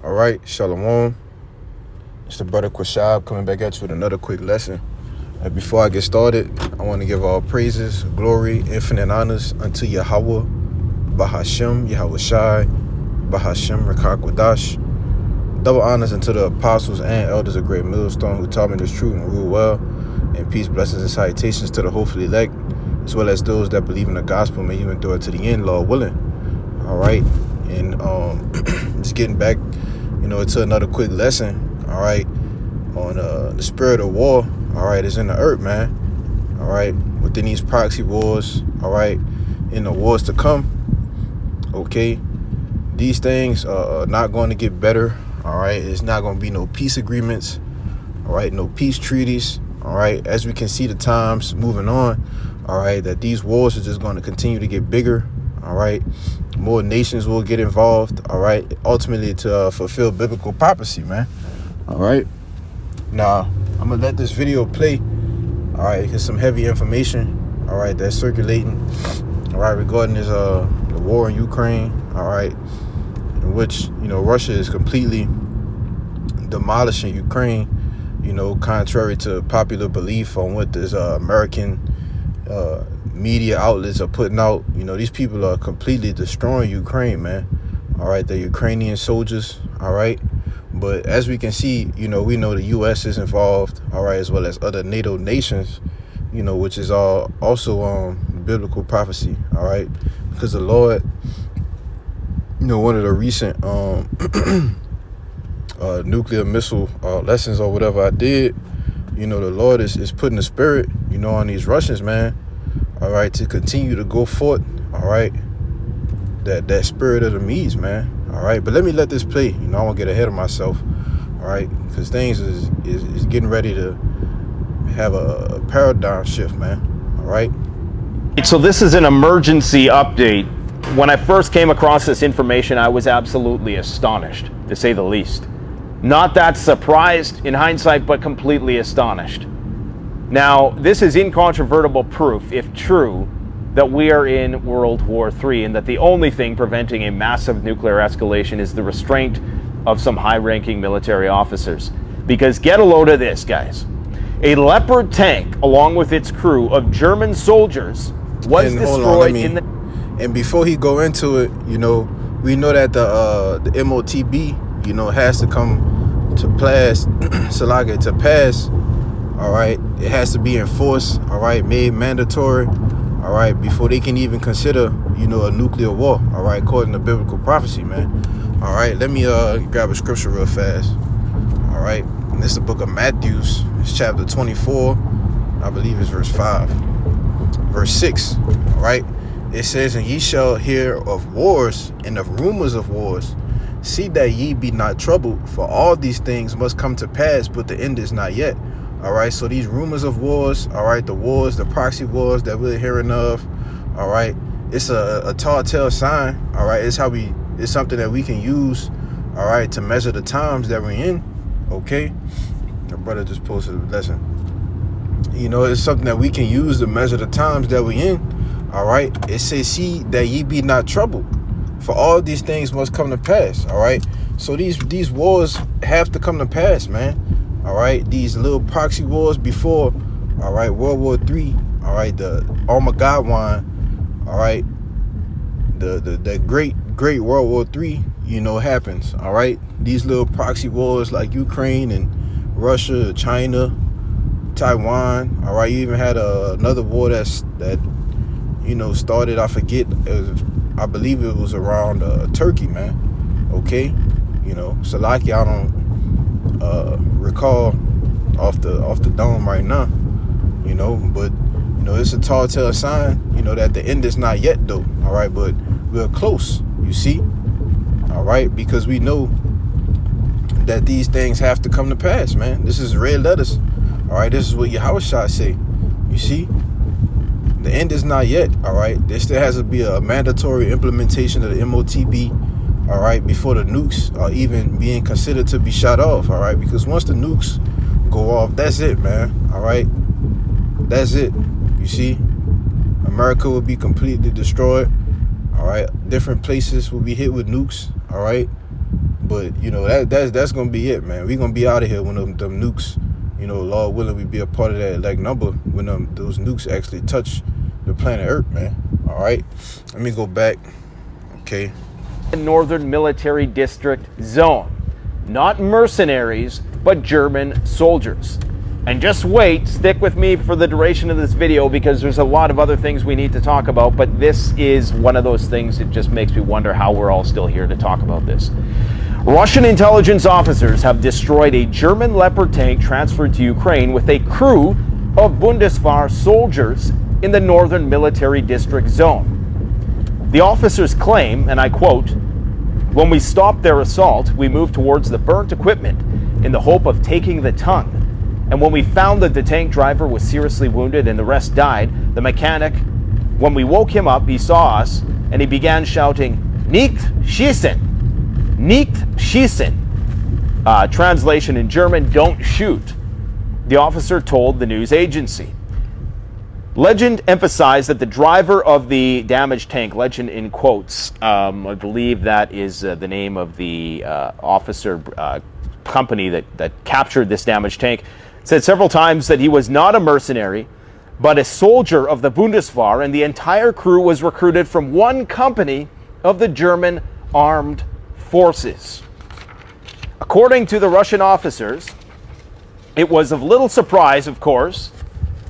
All right, Shalom. It's the brother Quashab coming back at you with another quick lesson. And before I get started, I want to give all praises, glory, infinite honors unto Yahweh, Bahashem, Yahweh Shai, Bahashem, Rakak Wadash. Double honors unto the apostles and elders of Great Millstone who taught me this truth and rule well. And peace, blessings, and salutations to the hopefully elect, as well as those that believe in the gospel, may you endure to the end, Lord willing. All right, and just getting back, to another quick lesson. All right, on the spirit of war. All right, is in the earth, man. All right, within these proxy wars. All right, in the wars to come. Okay, these things are not going to get better. All right, it's not going to be no peace agreements. All right, no peace treaties. All right, as we can see the times moving on. All right, that these wars are just going to continue to get bigger. All right, more nations will get involved. All right, ultimately to fulfill biblical prophecy, man. All right, now I'm gonna let this video play. All right, here's some heavy information. All right, that's circulating. All right, regarding this the war in Ukraine. All right, in which Russia is completely demolishing Ukraine. Contrary to popular belief on what this American media outlets are putting out. These people are completely destroying Ukraine, man. All right, the Ukrainian soldiers. All right, but as we can see, we know the U.S. is involved. All right, as well as other NATO nations. Which is also biblical prophecy. All right, because the Lord, one of the recent nuclear missile lessons or whatever I did, the Lord is putting the spirit, on these Russians, man. All right, to continue to go forth. All right, that spirit of the Medes, man. All right, but let me let this play. I won't get ahead of myself. All right, because things is getting ready to have a paradigm shift, man. All right. So this is an emergency update. When I first came across this information, I was absolutely astonished, to say the least. Not that surprised in hindsight, but completely astonished. Now, this is incontrovertible proof, if true, that we are in World War III and that the only thing preventing a massive nuclear escalation is the restraint of some high-ranking military officers. Because get a load of this, guys. A Leopard tank, along with its crew of German soldiers, was destroyed in the... And before he go into it, we know that the MOTB, has to come to pass, to pass. All right, it has to be enforced. All right, made mandatory. All right, before they can even consider, a nuclear war. All right, according to biblical prophecy, man. All right, let me grab a scripture real fast. All right, and this is the book of Matthew. It's chapter 24. I believe it's verse 5, verse 6. All right, it says, "And ye shall hear of wars and of rumors of wars. See that ye be not troubled, for all these things must come to pass, but the end is not yet." All right, so these rumors of wars, all right, the wars, the proxy wars that we're hearing of, all right, it's a telltale sign. All right, it's something that we can use, all right, to measure the times that we're in. Okay, the brother just posted a lesson. It's something that we can use to measure the times that we're in. All right, it says, "See that ye be not troubled, for all these things must come to pass." All right, so these wars have to come to pass, man. All right, these little proxy wars before, all right, World War III, all right, the Armageddon, all right, the great World War III, happens. All right, these little proxy wars like Ukraine and Russia, China, Taiwan. All right, you even had another war that started. I forget. I believe it was around Turkey, man. Okay, Salaki, I don't recall off the dome right now. But it's a telltale sign. That the end is not yet though. All right, but we're close. You see. All right, because we know that these things have to come to pass, man. This is red letters. All right, this is what Yahweh Shai say. You see, the end is not yet. All right, there still has to be a mandatory implementation of the MOTB. All right, before the nukes are even being considered to be shot off. All right, because once the nukes go off, that's it, man. All right, that's it. You see, America will be completely destroyed. All right, different places will be hit with nukes. All right, But you know that's gonna be it, man. We gonna be out of here when them nukes, you know, Lord willing, we be a part of that like number when those nukes actually touch the planet Earth, man. All right, let me go back. Okay. Northern Military District Zone. Not mercenaries, but German soldiers. And just wait, stick with me for the duration of this video because there's a lot of other things we need to talk about, but this is one of those things that just makes me wonder how we're all still here to talk about this. Russian intelligence officers have destroyed a German Leopard tank transferred to Ukraine with a crew of Bundeswehr soldiers in the Northern Military District Zone. The officers claim, and I quote, "When we stopped their assault, we moved towards the burnt equipment in the hope of taking the ton. And when we found that the tank driver was seriously wounded and the rest died, the mechanic, when we woke him up, he saw us and he began shouting, 'Nicht schießen! Nicht schießen!' Translation in German, 'Don't shoot,' the officer told the news agency. Legend emphasized that the driver of the damaged tank, legend in quotes, I believe that is the name of the officer company that captured this damaged tank, said several times that he was not a mercenary, but a soldier of the Bundeswehr, and the entire crew was recruited from one company of the German armed forces. According to the Russian officers, it was of little surprise, of course,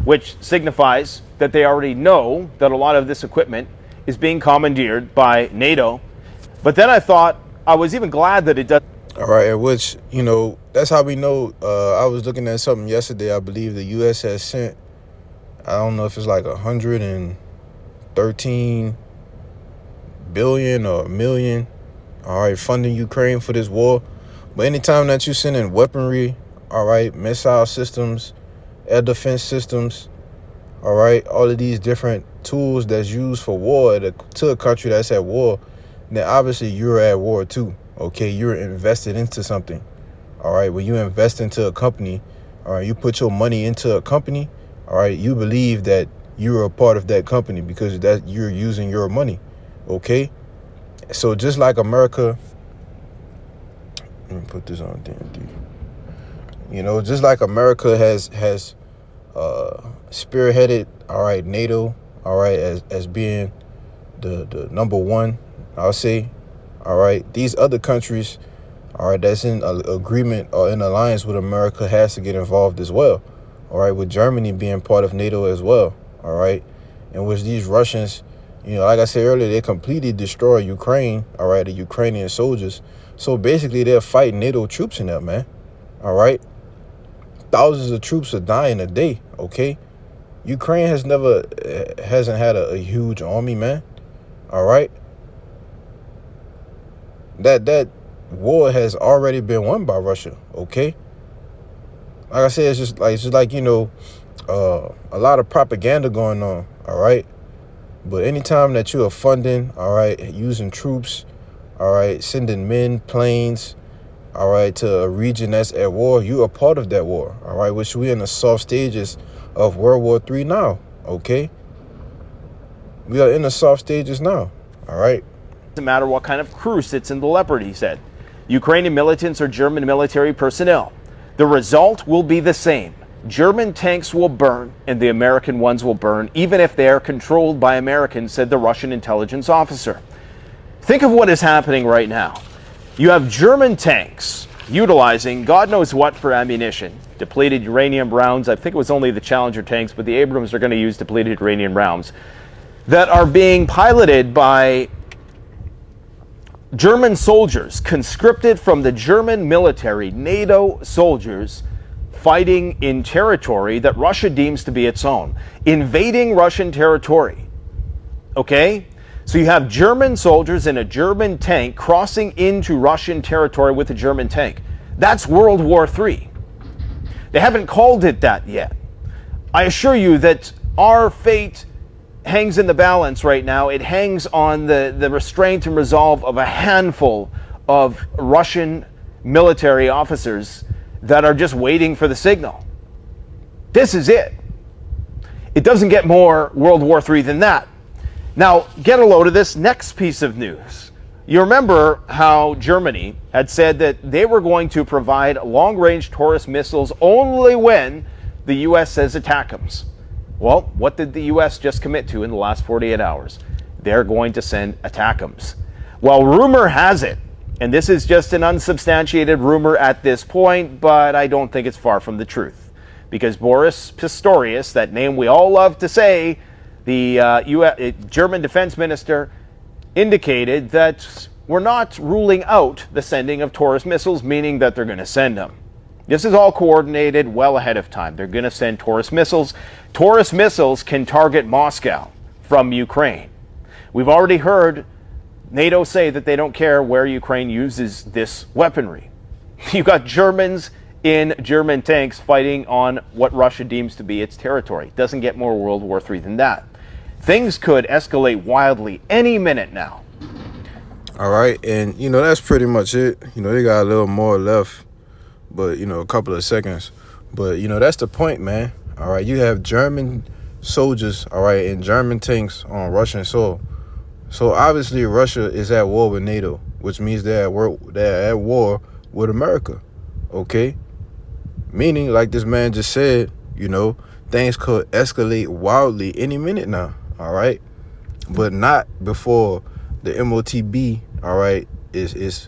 which signifies that they already know that a lot of this equipment is being commandeered by NATO. But then I thought, I was even glad that it does. All right, which, you know, that's how we know. I was looking at something yesterday. I believe the U.S. has sent, I don't know if it's like 113 billion or a million, all right, funding Ukraine for this war. But anytime that you send in weaponry, all right, missile systems, air defense systems, all right, all of these different tools that's used for war to a country that's at war, then obviously you're at war too. Okay, you're invested into something. All right, when you invest into a company, all right, you put your money into a company, all right, you believe that you're a part of that company because that you're using your money. Okay, so just like America, let me put this on DMD. You know, just like America has spearheaded, all right, NATO, all right, as being the number one, I'll say. All right, these other countries, all right, that's in agreement or in alliance with America has to get involved as well. All right, with Germany being part of NATO as well. All right, in which these Russians, you know, like I said earlier, they completely destroy Ukraine. All right, the Ukrainian soldiers. So basically, they're fighting NATO troops in there, man. All right, thousands of troops are dying a day. Okay, Ukraine hasn't had a huge army, man. All right. That war has already been won by Russia, okay? Like I said, it's just like you know, a lot of propaganda going on, all right? But anytime that you are funding, all right, using troops, all right, sending men, planes, all right, to a region that's at war, you are part of that war, all right? Which we're in the soft stages of World War III now, okay? We are in the soft stages now, all right? Doesn't matter what kind of crew sits in the Leopard, he said. Ukrainian militants or German military personnel. The result will be the same. German tanks will burn and the American ones will burn, even if they are controlled by Americans, said the Russian intelligence officer. Think of what is happening right now. You have German tanks utilizing God knows what for ammunition, depleted uranium rounds. I think it was only the Challenger tanks, but the Abrams are going to use depleted uranium rounds that are being piloted by German soldiers, conscripted from the German military, NATO soldiers, fighting in territory that Russia deems to be its own, invading Russian territory. Okay? So you have German soldiers in a German tank crossing into Russian territory with a German tank. That's World War III. They haven't called it that yet. I assure you that our fate hangs in the balance right now. It hangs on the restraint and resolve of a handful of Russian military officers that are just waiting for the signal. This is it. It doesn't get more World War III than that. Now, get a load of this next piece of news. You remember how Germany had said that they were going to provide long-range Taurus missiles only when the U.S. says ATACMS. Well, what did the U.S. just commit to in the last 48 hours? They're going to send ATACMS. Well, rumor has it, and this is just an unsubstantiated rumor at this point, but I don't think it's far from the truth, because Boris Pistorius, that name we all love to say, the German defense minister, indicated that we're not ruling out the sending of Taurus missiles, meaning that they're going to send them. This is all coordinated well ahead of time. They're going to send Taurus missiles. Taurus missiles can target Moscow from Ukraine. We've already heard NATO say that they don't care where Ukraine uses this weaponry. You've got Germans in German tanks fighting on what Russia deems to be its territory. It doesn't get more World War III than that. Things could escalate wildly any minute now. All right, and that's pretty much it. They got a little more left, but a couple of seconds. But that's the point, man. All right, you have German soldiers, all right, and German tanks on Russian soil. So obviously Russia is at war with NATO, which means they're at war with America. Okay? Meaning, like this man just said, things could escalate wildly any minute now. All right, but not before the MOTB, all right, is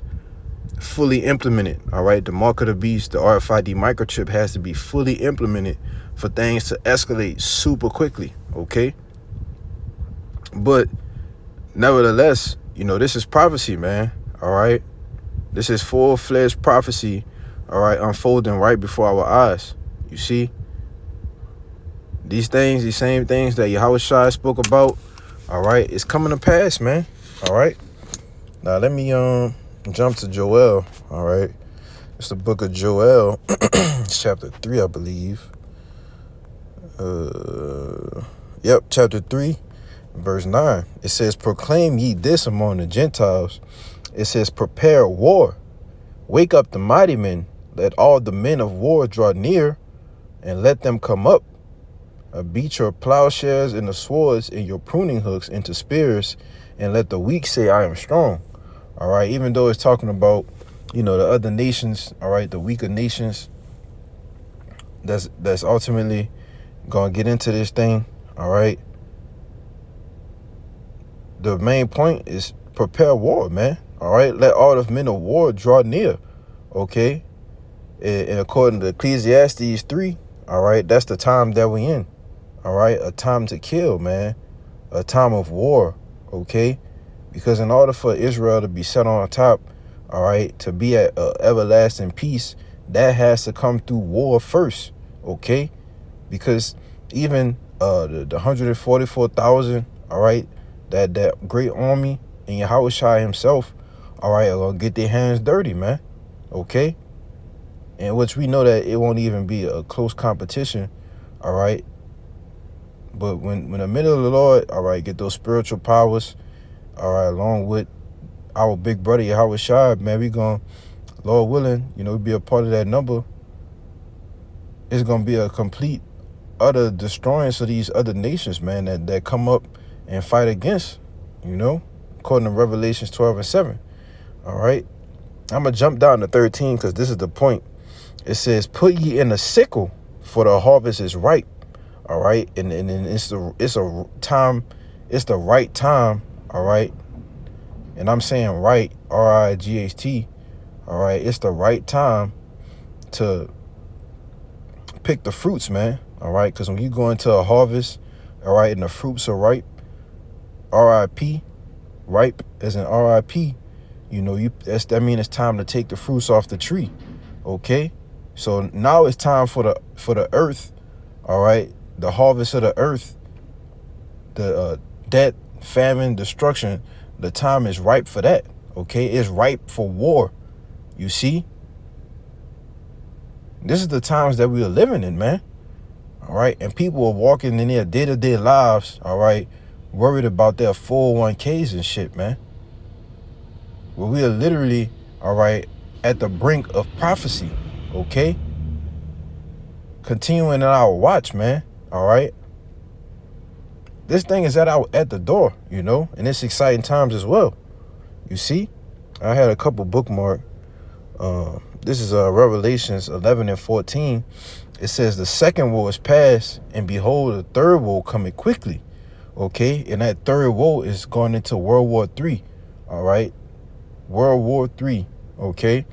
fully implemented. All right, the mark of the beast, the RFID microchip has to be fully implemented for things to escalate super quickly. Okay, but nevertheless, this is prophecy, man. All right, this is full-fledged prophecy. All right, unfolding right before our eyes. You see. These same things that Yahushua spoke about, all right, it's coming to pass, man. All right. Now let me jump to Joel. All right, it's the book of Joel, chapter 3, I believe. Chapter 3, verse 9. It says, "Proclaim ye this among the Gentiles." It says, "Prepare war, wake up the mighty men, let all the men of war draw near, and let them come up. Beat your plowshares and the swords and your pruning hooks into spears, and let the weak say, I am strong." All right, even though it's talking about, the other nations, all right, the weaker nations that's ultimately gonna get into this thing, all right. The main point is prepare war, man. All right, let all the men of war draw near. Okay, and according to Ecclesiastes 3, all right, that's the time that we in. All right, a time to kill, man, a time of war, okay? Because in order for Israel to be set on top, all right, to be at everlasting peace, that has to come through war first, okay? Because even the 144,000, all right, that great army and Yahushua himself, all right, are gonna get their hands dirty, man, okay? And which we know that it won't even be a close competition, all right? But when the men of the Lord, all right, get those spiritual powers, all right, along with our big brother Yahushua, man, we gonna, Lord willing, be a part of that number. It's gonna be a complete, utter destroying of these other nations, man, that come up and fight against, according to Revelations 12:7. All right, I'm gonna jump down to 13 because this is the point. It says, "Put ye in a sickle, for the harvest is ripe." All right, and it's the right time. All right, and I'm saying right, RIGHT. All right, it's the right time to pick the fruits, man. All right, because when you go into a harvest, all right, and the fruits are ripe, RIP, ripe as in RIP. That means it's time to take the fruits off the tree. Okay, so now it's time for the earth. All right. The harvest of the earth, the death, famine, destruction, the time is ripe for that, okay? It's ripe for war, you see? This is the times that we are living in, man, all right? And people are walking in their day-to-day lives, all right, worried about their 401ks and shit, man. Well, we are literally, all right, at the brink of prophecy, okay? Continuing in our watch, man. All right. This thing is at the door, and it's exciting times as well. You see? I had a couple bookmark. This is Revelations 11 and 14. It says the second woe is past, and behold, the third woe coming quickly. Okay, and that third woe is going into World War III. All right, World War III. Okay,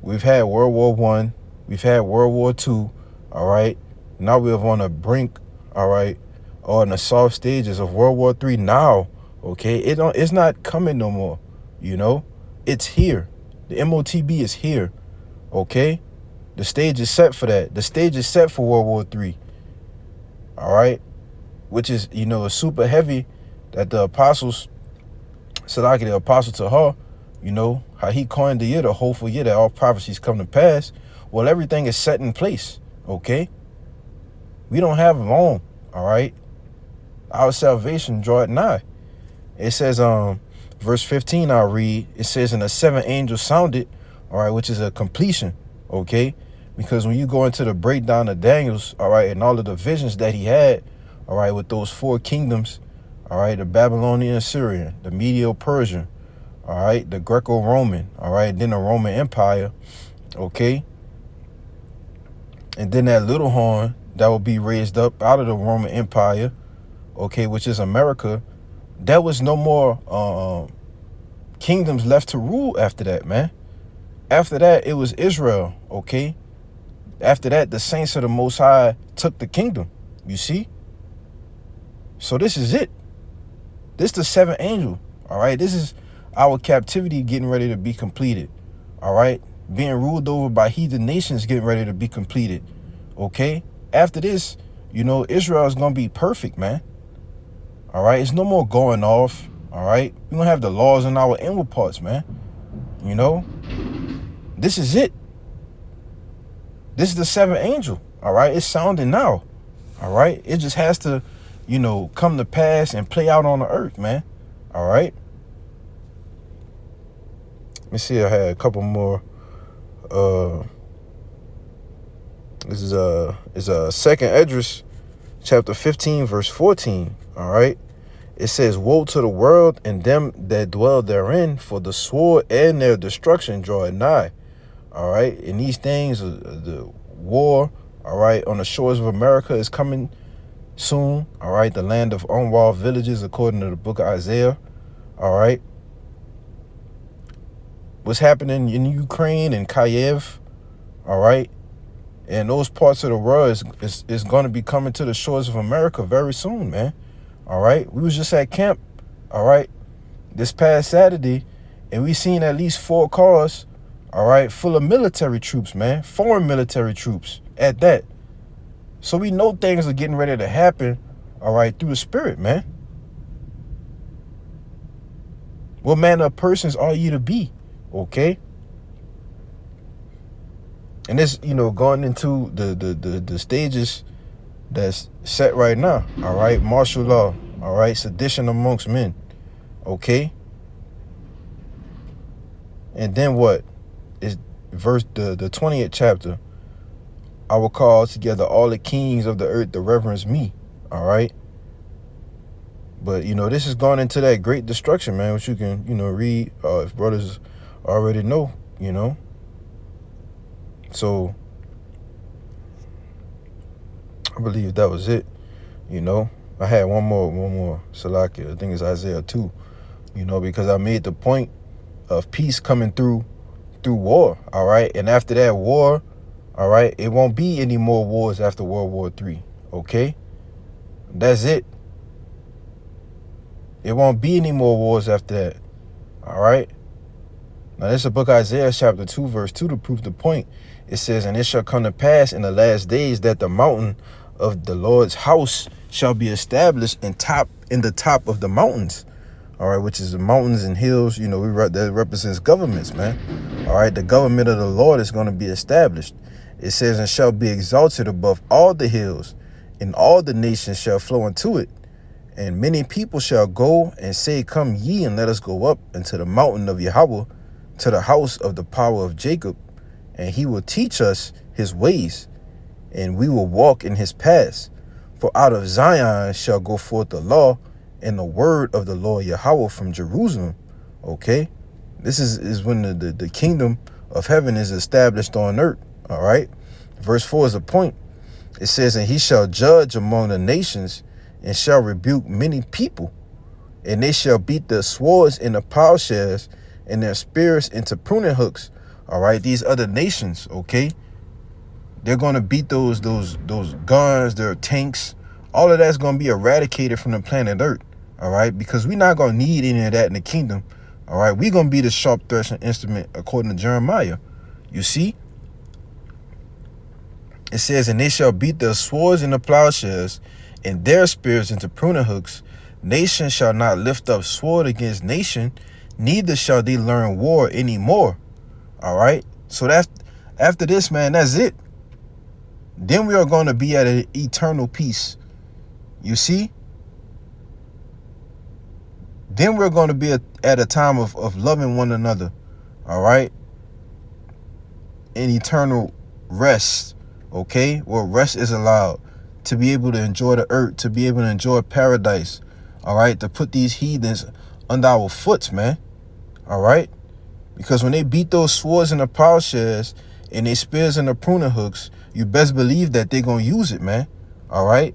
we've had World War I, we've had World War II. All right, now we're on the brink. All right, or in the soft stages of World War III now. Okay, it's not coming no more. You know, it's here. The MOTB is here. Okay, the stage is set for that. The stage is set for World War III. All right, which is, you know, super heavy that the apostles, Salaki, the apostle to her, you know, how he coined the year, the hopeful year that all prophecies come to pass. Well, everything is set in place. Okay, we don't have long. All right, our salvation draweth nigh. It says, verse 15, I'll read. It says, and the seventh angel sounded, all right, which is a completion, okay? Because when you go into the breakdown of Daniel's, all right, and all of the visions that he had, all right, with those four kingdoms, all right, the Babylonian, Assyrian, the Medo-Persian, all right, the Greco-Roman, all right, then the Roman Empire, okay? And then that little horn that will be raised up out of the Roman Empire, okay, which is America. There was no more kingdoms left to rule after that, man. After that, it was Israel, okay? After that, the saints of the Most High took the kingdom, you see? So this is it. This the seventh angel, all right? This is our captivity getting ready to be completed, all right? Being ruled over by heathen nations getting ready to be completed, okay? After this, you know, Israel is going to be perfect, man. All right, it's no more going off. All right, we're gonna have the laws in our inward parts, man. You know, this is it. This is the seventh angel. All right, it's sounding now. All right, it just has to, you know, come to pass and play out on the earth, man. All right. Let me see. I had a couple more. This is Second Esdras, chapter 15, verse 14. All right. It says, woe to the world and them that dwell therein, for the sword and their destruction draw nigh. All right. And these things, the war, all right, on the shores of America is coming soon. All right. The land of unwalled villages, according to the book of Isaiah. All right. What's happening in Ukraine and Kiev. All right. And those parts of the world is going to be coming to the shores of America very soon, man. All right. We was just at camp, all right, this past Saturday, and we seen at least 4 cars, all right, full of military troops, man, foreign military troops at that. So we know things are getting ready to happen, all right, through the spirit, man. What manner of persons are you to be, okay? And this, you know, going into the stages that's set right now, all right? Martial law, all right? Sedition amongst men, okay? And then what? Is verse the 20th chapter. I will call together all the kings of the earth to reverence me, all right? But, you know, this is going into that great destruction, man, which you can, you know, read if brothers already know, you know? So I believe that was it, you know. I had one more Salakia. I think it's Isaiah 2, you know, because I made the point of peace coming through war, all right? And after that war, all right, it won't be any more wars after World War III, okay? That's it. It won't be any more wars after that, all right? Now, this is the book of Isaiah chapter 2, verse 2 to prove the point. It says, and it shall come to pass in the last days that the mountain of the Lord's house shall be established in the top of the mountains. All right, which is the mountains and hills, you know, that represents governments, man. All right, the government of the Lord is going to be established. It says, and shall be exalted above all the hills, and all the nations shall flow into it. And many people shall go and say, come ye, and let us go up into the mountain of Yahweh, to the house of the power of Jacob, and he will teach us his ways, and we will walk in his paths. For out of Zion shall go forth the law and the word of the Lord Yahweh from Jerusalem. Okay? This is when the kingdom of heaven is established on earth. All right? Verse 4 is a point. It says, and he shall judge among the nations and shall rebuke many people. And they shall beat their swords into plowshares and their spears into pruning hooks. All right? These other nations, okay? They're going to beat those guns, their tanks. All of that's going to be eradicated from the planet Earth. All right? Because we're not going to need any of that in the kingdom. All right? We're going to be the sharp threshing instrument according to Jeremiah. You see? It says, and they shall beat their swords into plowshares and their spears into pruning hooks. Nation shall not lift up sword against nation, neither shall they learn war anymore. All right? So that's, after this, man, that's it. Then we are going to be at an eternal peace. You see? Then we're going to be at a time of loving one another. All right? In eternal rest. Okay? Where rest is allowed. To be able to enjoy the earth. To be able to enjoy paradise. All right? To put these heathens under our foots, man. All right? Because when they beat those swords in the plowshares and they spears in the pruning hooks, you best believe that they're going to use it, man. All right?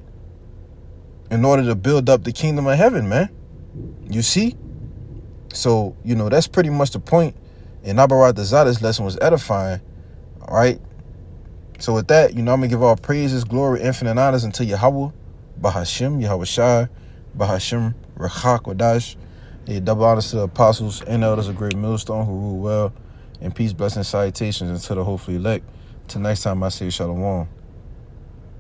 In order to build up the kingdom of heaven, man. You see? So, you know, that's pretty much the point. And Abarat lesson was edifying. All right? So with that, you know, I'm going to give all praises, glory, infinite honors unto Yahweh, Bahashim, Yahweh Shai, Bahashim, Rachak, Wadash. Yeah, double honors to the apostles and elders of Great Millstone who rule well. And peace, blessings, salutations unto the hopefully elect. Till next time, I say Shalom.